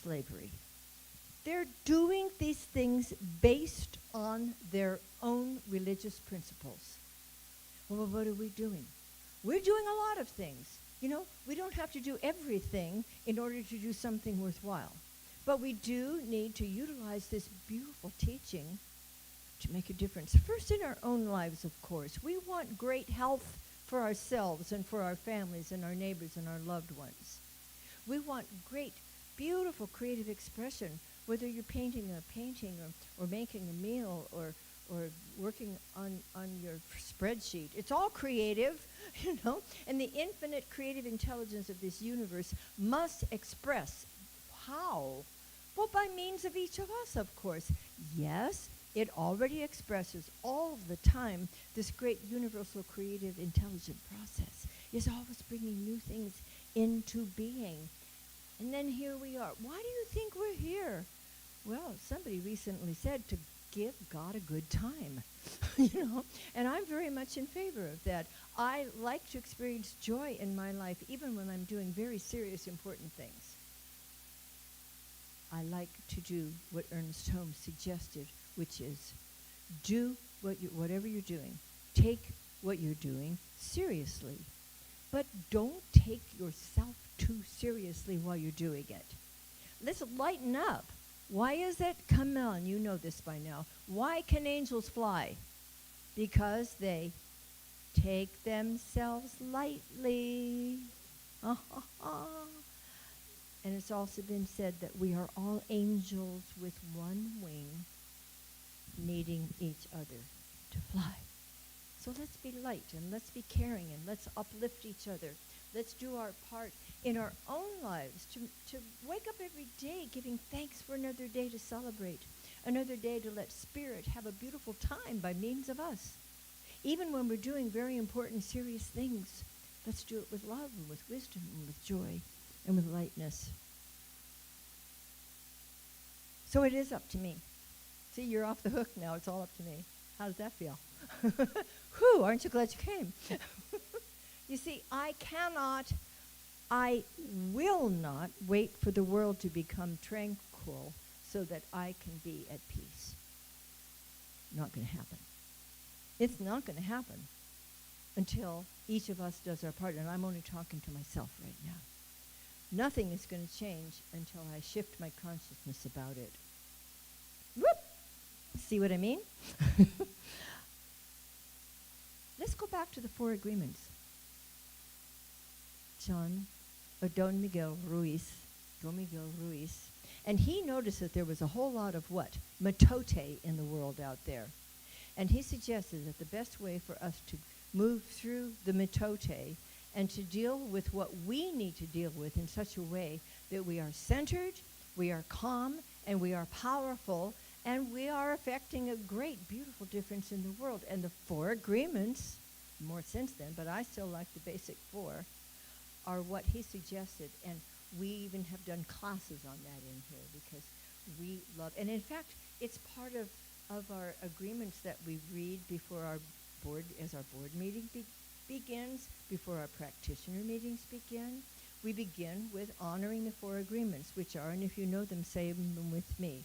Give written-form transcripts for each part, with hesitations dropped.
slavery. They're doing these things based on their own religious principles. Well, what are we doing? We're doing a lot of things. You know, we don't have to do everything in order to do something worthwhile. But we do need to utilize this beautiful teaching to make a difference. First in our own lives, of course. We want great health for ourselves and for our families and our neighbors and our loved ones. We want great, beautiful creative expression, whether you're painting a painting or making a meal or working on your spreadsheet. It's all creative, you know, and the infinite creative intelligence of this universe must express how? Well, by means of each of us, of course. Yes, it already expresses all of the time. This great universal creative intelligent process is always bringing new things into being. And then here we are. Why do you think we're here? Well, somebody recently said to give God a good time, you know, and I'm very much in favor of that. I like to experience joy in my life, even when I'm doing very serious, important things. I like to do what Ernest Holmes suggested, which is do whatever you're doing. Take what you're doing seriously, but don't take yourself too seriously while you're doing it. Let's lighten up. Why is it? Come on, you know this by now. Why can angels fly? Because they take themselves lightly. And it's also been said that we are all angels with one wing, needing each other to fly. So let's be light and let's be caring and let's uplift each other. Let's do our part in our own lives to wake up every day giving thanks for another day to celebrate, another day to let Spirit have a beautiful time by means of us. Even when we're doing very important, serious things, let's do it with love and with wisdom and with joy and with lightness. So it is up to me. See, you're off the hook now. It's all up to me. How does that feel? Whew, aren't you glad you came? You see, I will not wait for the world to become tranquil so that I can be at peace. Not going to happen. It's not going to happen until each of us does our part, and I'm only talking to myself right now. Nothing is going to change until I shift my consciousness about it. Whoop! See what I mean? Let's go back to the 4 agreements. Don Miguel Ruiz, and he noticed that there was a whole lot of what? Matote in the world out there. And he suggested that the best way for us to move through the matote and to deal with what we need to deal with in such a way that we are centered, we are calm, and we are powerful, and we are affecting a great, beautiful difference in the world. And the 4 agreements, more since then, but I still like the basic 4, are what he suggested. And we even have done classes on that in here because we love, and in fact, it's part of our agreements that we read before our board, as our board meeting begins, before our practitioner meetings begin. We begin with honoring the 4 agreements, which are, and if you know them, say them with me.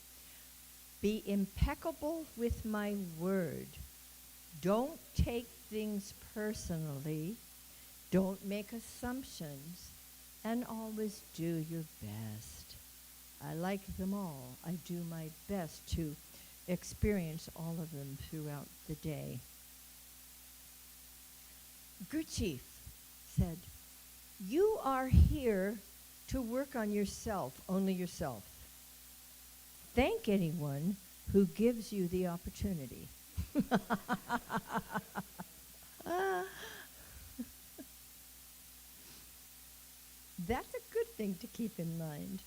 Be impeccable with my word. Don't take things personally. Don't make assumptions. And always do your best. I like them all. I do my best to experience all of them throughout the day. Gurdjieff said, you are here to work on yourself, only yourself. Thank anyone who gives you the opportunity. That's a good thing to keep in mind.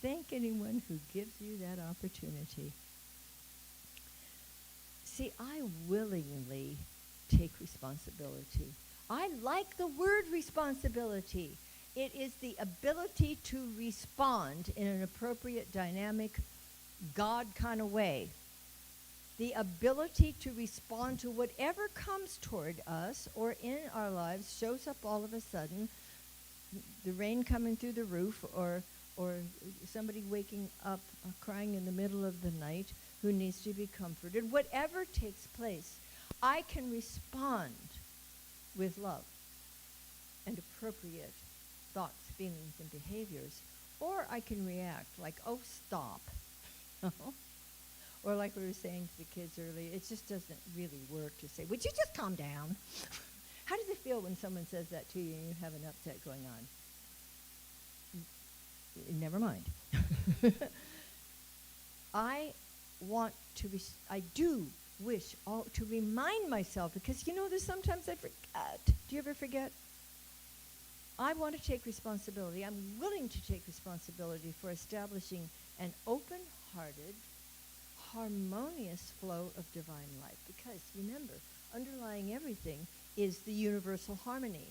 Thank anyone who gives you that opportunity. See, I willingly take responsibility. I like the word responsibility. It is the ability to respond in an appropriate, dynamic, God kind of way. The ability to respond to whatever comes toward us or in our lives, shows up all of a sudden, the rain coming through the roof or or somebody waking up crying in the middle of the night who needs to be comforted, whatever takes place, I can respond with love and appropriate thoughts, feelings, and behaviors. Or I can react like, oh, stop. Or like we were saying to the kids earlier, it just doesn't really work to say, would you just calm down? How does it feel when someone says that to you and you have an upset going on? Never mind. I do wish to remind myself, because there's sometimes I forget. Do you ever forget? I want to take responsibility. I'm willing to take responsibility for establishing an open-hearted, harmonious flow of divine life. Because remember, underlying everything is the universal harmony.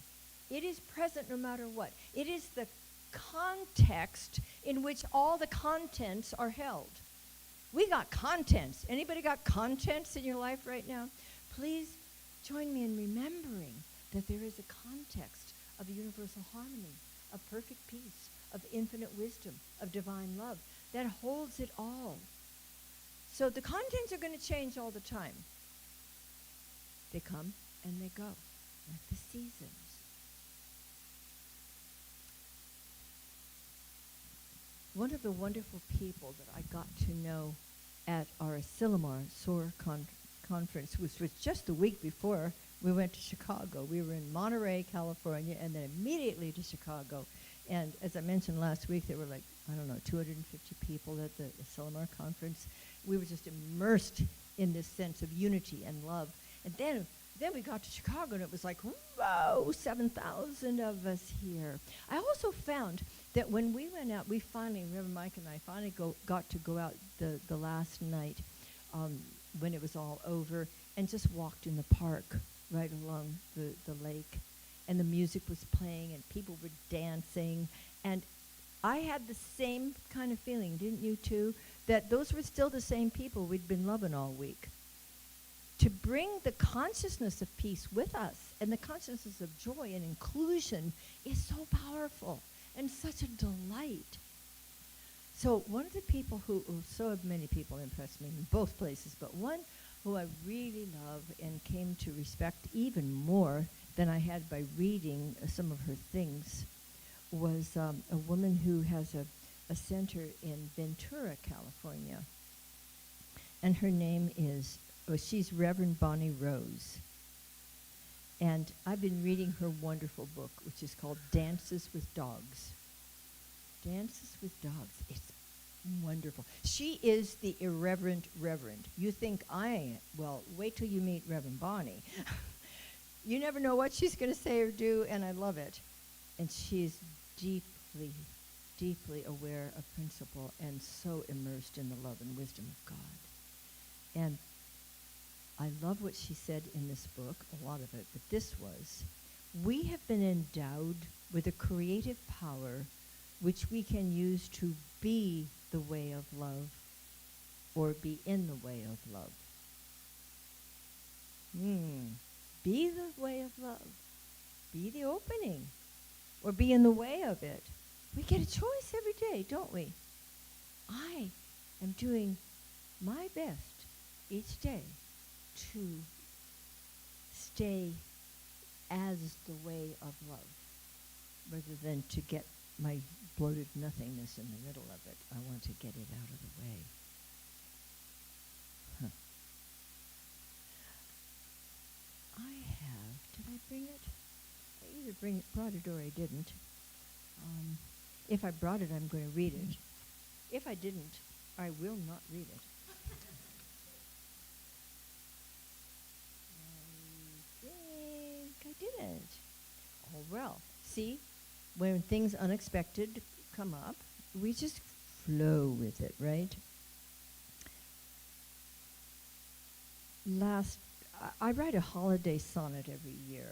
It is present no matter what. It is the context in which all the contents are held. We got contents. Anybody got contents in your life right now? Please join me in remembering that there is a context of universal harmony, of perfect peace, of infinite wisdom, of divine love that holds it all. So the contents are going to change all the time. They come and they go, like the seasons. One of the wonderful people that I got to know at our Asilomar SOAR conference, which was just the week before we went to Chicago. We were in Monterey, California, and then immediately to Chicago. And as I mentioned last week, there were 250 people at the Asilomar conference. We were just immersed in this sense of unity and love. And then we got to Chicago, and it was like, whoa, 7,000 of us here. I also found that when we went out, Reverend Mike and I finally got to go out the last night when it was all over and just walked in the park right along the lake. And the music was playing, and people were dancing. And I had the same kind of feeling, didn't you too? That those were still the same people we'd been loving all week. To bring the consciousness of peace with us and the consciousness of joy and inclusion is so powerful and such a delight. So one of the people so many people impressed me in both places, but one who I really love and came to respect even more than I had by reading some of her things was a woman who has a center in Ventura, California. And her name is, she's Reverend Bonnie Rose. And I've been reading her wonderful book, which is called Dances with Dogs. Dances with Dogs. It's wonderful. She is the irreverent reverend. You think well, wait till you meet Reverend Bonnie. You never know what she's going to say or do, and I love it. And she's deeply, deeply aware of principle and so immersed in the love and wisdom of God. And I love what she said in this book, a lot of it, but this was, we have been endowed with a creative power which we can use to be the way of love or be in the way of love. Be the way of love. Be the opening or be in the way of it. We get a choice every day, don't we? I am doing my best each day to stay as the way of love rather than to get my bloated nothingness in the middle of it. I want to get it out of the way. Did I bring it? I either brought it or I didn't. If I brought it, I'm going to read it. If I didn't, I will not read it. I think I didn't. Oh, well, see, when things unexpected come up, we just flow with it, right? I write a holiday sonnet every year,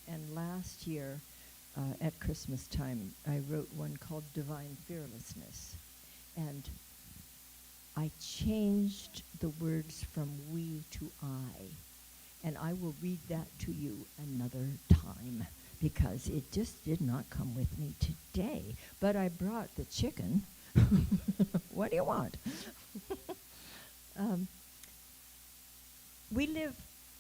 and last year at Christmas time, I wrote one called Divine Fearlessness. And I changed the words from we to I. And I will read that to you another time, because it just did not come with me today. But I brought the chicken. What do you want?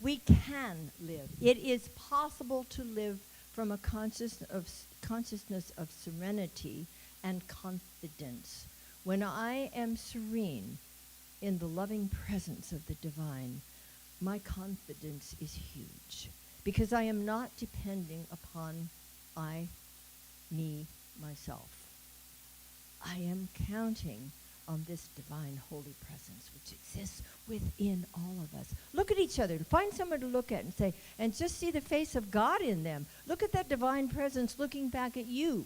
We can live. It is possible to live from a consciousness of serenity and confidence. When I am serene in the loving presence of the divine, my confidence is huge, because I am not depending upon me, myself. I am counting on this divine holy presence which exists within all of us. Look at each other. Find someone to look at and say, and just see the face of God in them. Look at that divine presence looking back at you.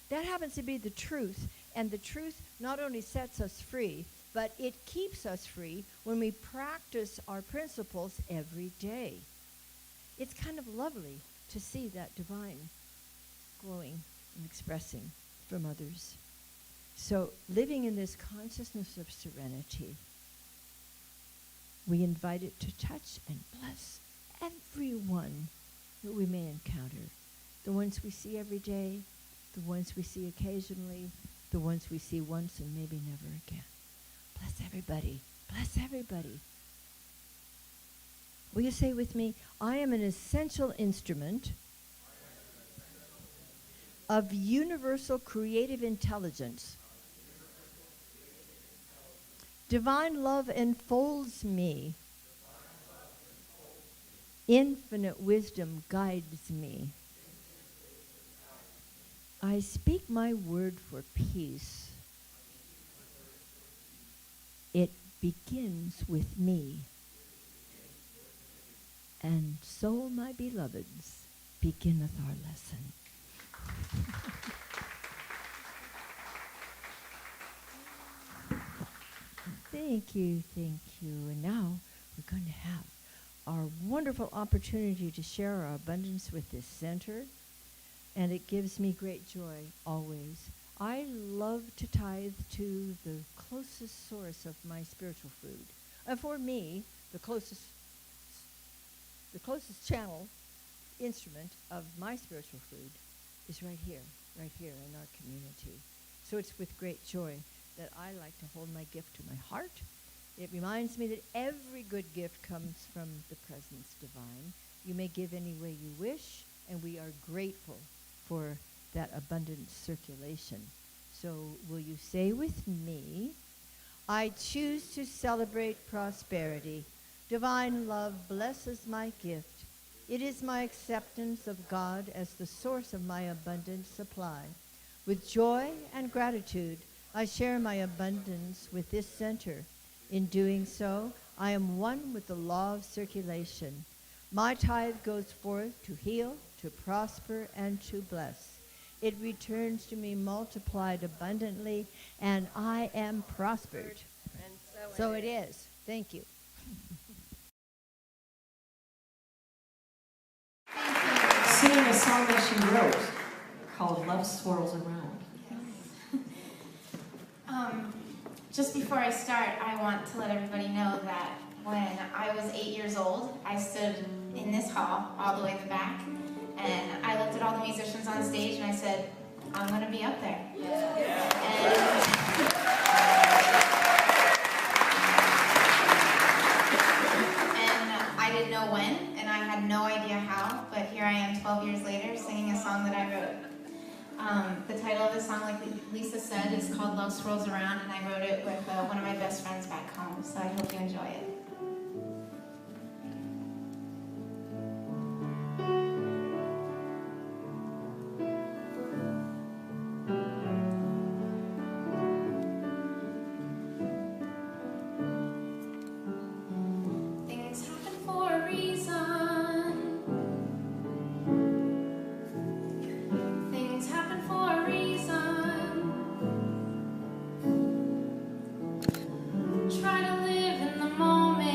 That happens to be the truth, and the truth not only sets us free, but it keeps us free when we practice our principles every day. It's kind of lovely to see that divine glowing and expressing from others. So living in this consciousness of serenity, we invite it to touch and bless everyone that we may encounter. The ones we see every day, the ones we see occasionally, the ones we see once and maybe never again. Bless everybody. Bless everybody. Will you say with me, I am an essential instrument of universal creative intelligence. Divine love enfolds me. Infinite wisdom guides me. I speak my word for peace. It begins with me. And so, my beloveds, beginneth our lesson. Thank you, thank you. And now we're going to have our wonderful opportunity to share our abundance with this center. And it gives me great joy always. I love to tithe to the closest source of my spiritual food. For me, the closest channel, instrument of my spiritual food is right here in our community. So it's with great joy that I like to hold my gift to my heart. It reminds me that every good gift comes from the presence divine. You may give any way you wish, and we are grateful for that abundant circulation. So will you say with me, I choose to celebrate prosperity. Divine love blesses my gift. It is my acceptance of God as the source of my abundant supply. With joy and gratitude, I share my abundance with this center. In doing so, I am one with the law of circulation. My tithe goes forth to heal, to prosper, and to bless. It returns to me multiplied abundantly, and I am prospered. And so it is. Thank you. Singing a song that she wrote called Love Swirls Around. Just before I start, I want to let everybody know that when I was 8 years old, I stood in this hall, all the way in the back, and I looked at all the musicians on stage and I said, I'm going to be up there. And I didn't know when, and I had no idea how, but here I am 12 years later singing a song that I wrote. The title of the song, like Lisa said, is called Love Swirls Around, and I wrote it with one of my best friends back home, so I hope you enjoy it. Things happen for a reason. Things happen for a reason. Try to live in the moment.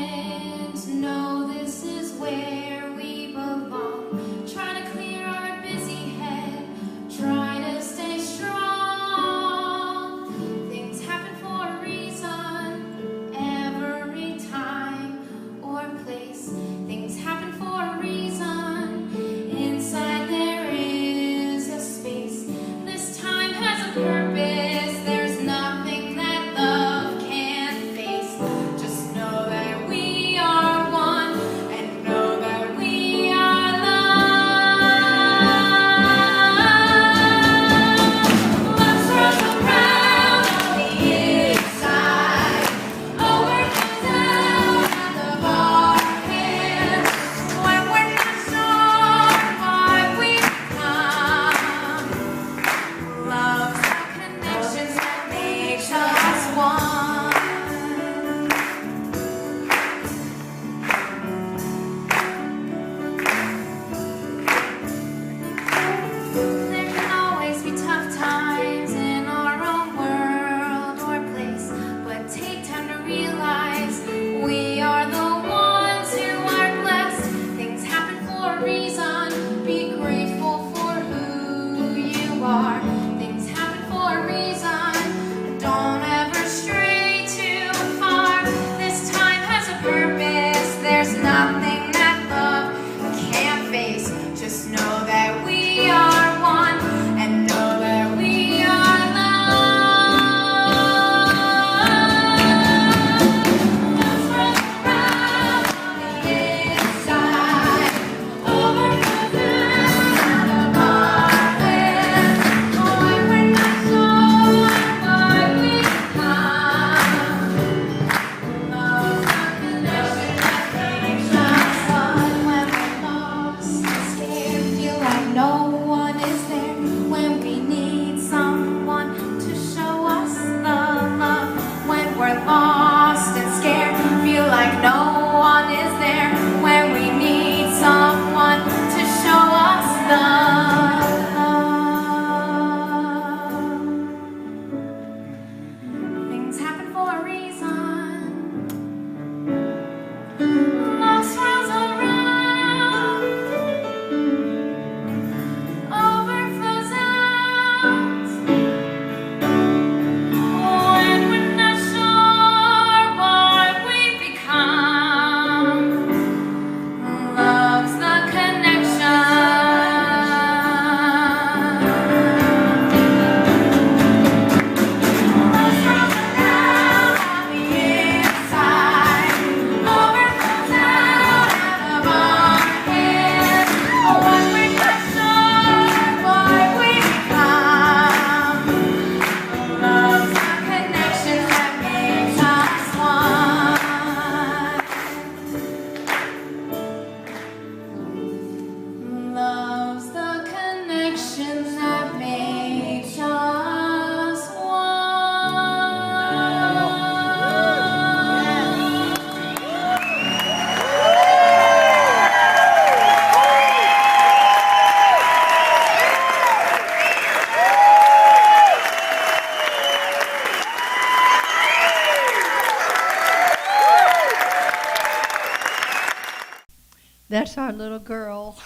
That's our little girl.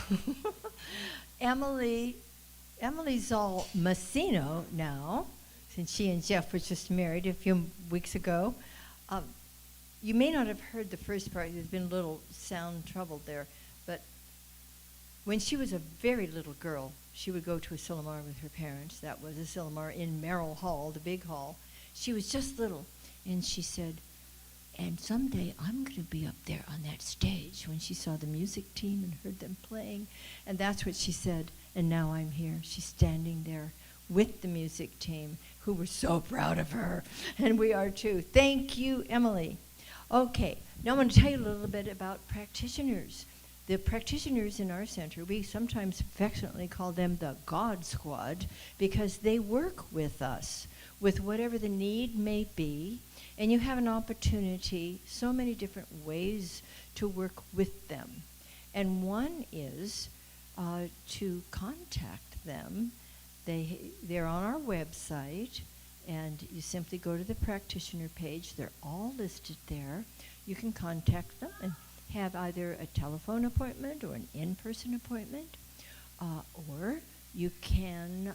Emily's all Messino now, since she and Jeff were just married a few weeks ago. You may not have heard the first part. There's been a little sound trouble there. But when she was a very little girl, she would go to a Silmar with her parents. That was a Silmar in Merrill Hall, the big hall. She was just little. And she said, and someday I'm going to be up there on that stage, when she saw the music team and heard them playing. And that's what she said. And now I'm here. She's standing there with the music team, who were so proud of her. And we are too. Thank you, Emily. Okay, now I'm going to tell you a little bit about practitioners. The practitioners in our center, we sometimes affectionately call them the God Squad, because they work with us with whatever the need may be. And you have an opportunity, so many different ways to work with them. And one is to contact them. They're on our website, and you simply go to the practitioner page. They're all listed there. You can contact them and have either a telephone appointment or an in-person appointment, or you can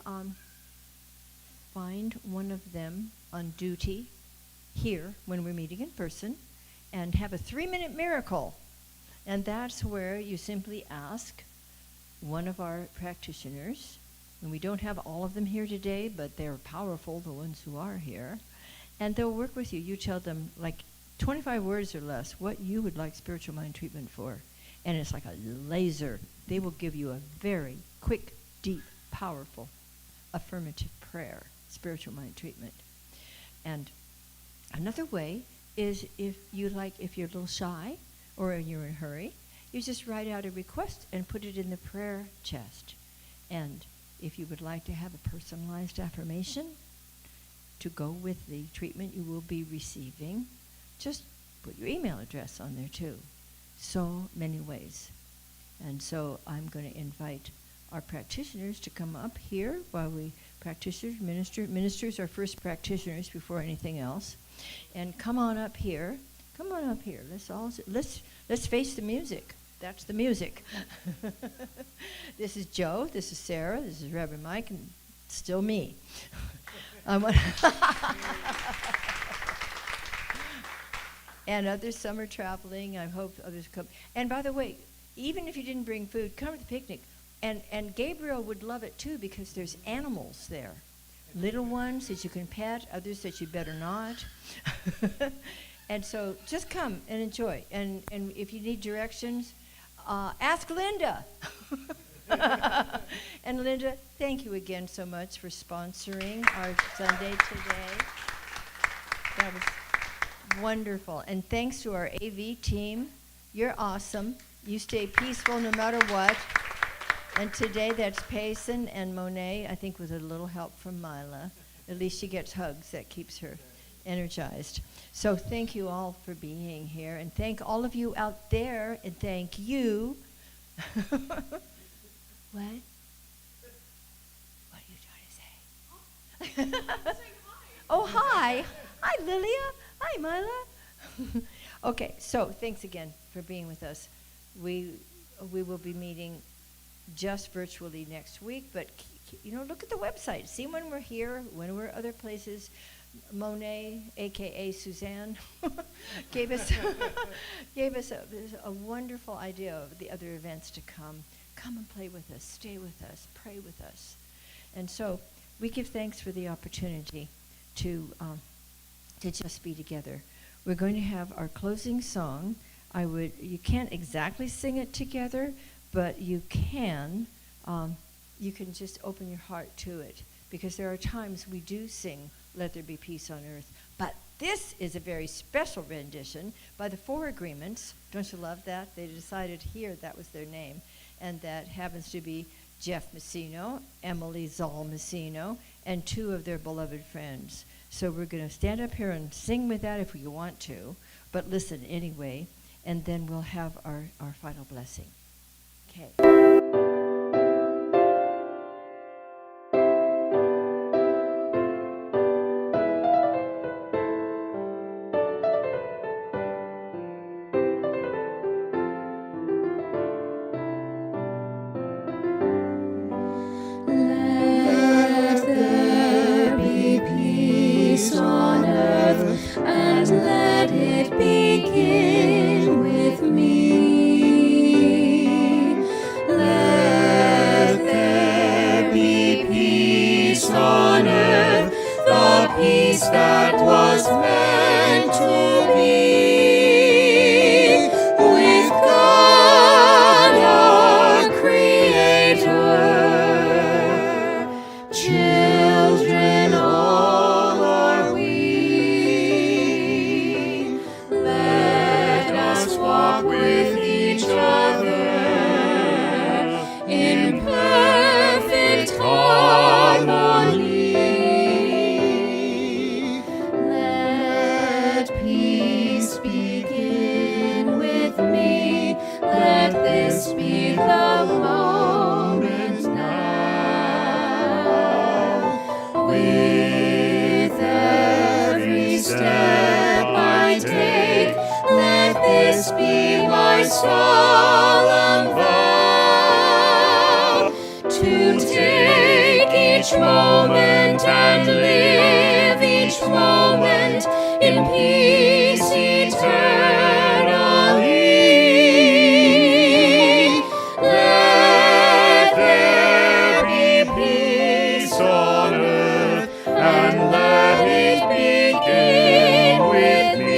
find one of them on duty here when we're meeting in person and have a 3-minute miracle. And that's where you simply ask one of our practitioners, and we don't have all of them here today, but they're powerful, the ones who are here, and they'll work with you. You tell them, like 25 words or less, what you would like spiritual mind treatment for. And it's like a laser. They will give you a very quick, deep, powerful, affirmative prayer, spiritual mind treatment. And another way is if you're a little shy or you're in a hurry, you just write out a request and put it in the prayer chest. And if you would like to have a personalized affirmation to go with the treatment you will be receiving, just put your email address on there too. So many ways. And so I'm going to invite our practitioners to come up here while we ministers are first practitioners before anything else. And come on up here. Come on up here. Let's face the music. That's the music. This is Joe. This is Sarah. This is Reverend Mike, and still me. And others, some are traveling. I hope others come. And by the way, even if you didn't bring food, come to the picnic. And Gabriel would love it too, because there's animals there. Little ones that you can pet, others that you better not. And so just come and enjoy. And if you need directions, ask Linda. And Linda, thank you again so much for sponsoring our Sunday today. That was wonderful. And thanks to our AV team. You're awesome. You stay peaceful no matter what. And today that's Payson and Monet, I think with a little help from Mila. At least she gets hugs. That keeps her energized. So thank you all for being here. And thank all of you out there. And thank you. What? What are you trying to say? Oh, hi. Hi, Lilia. Hi, Mila. Okay, so thanks again for being with us. We will be meeting just virtually next week, but look at the website. See when we're here, when we're other places. Monet, aka Suzanne, gave us a wonderful idea of the other events to come. Come and play with us, stay with us, pray with us. And so we give thanks for the opportunity to just be together. We're going to have our closing song. You can't exactly sing it together, but you can just open your heart to it, because there are times we do sing "Let There Be Peace on Earth," but this is a very special rendition by the Four Agreements. Don't you love that? They decided here that was their name, and that happens to be Jeff Messino, Emily Zoll Messino, and two of their beloved friends. So we're going to stand up here and sing with that if we want to, but listen anyway, and then we'll have our final blessing. Okay. begin with me. Let there be peace on earth, the peace that was meant to be, with God our Creator. Children all are we. Let us walk with each other in perfect harmony. Let peace begin with me. Let this be the moment now. With every step I take, let this be my solemn vow, to take each moment and live each moment in peace eternally. Let there be peace on earth, and let it begin with me.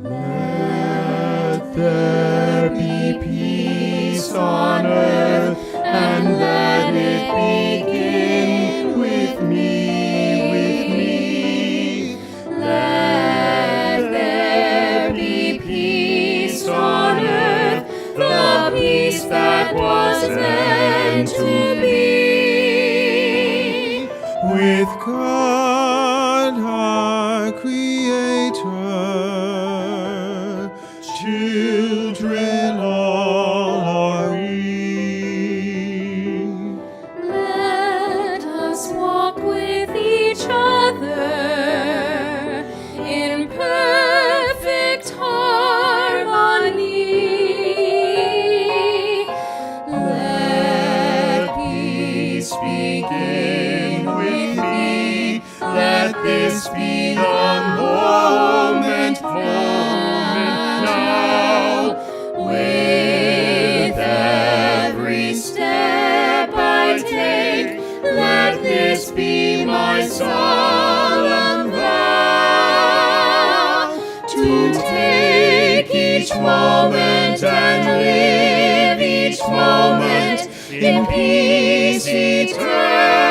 Let there be peace on earth, and let it begin with me, Let there be peace on earth, the peace that was meant to be, with God our Creator. Children all are we. Let us walk with each other in perfect harmony. Let peace begin with me. Let this be the moment now. With every step I take, let this be my solemn vow, to take each moment and live each moment in peace eternal.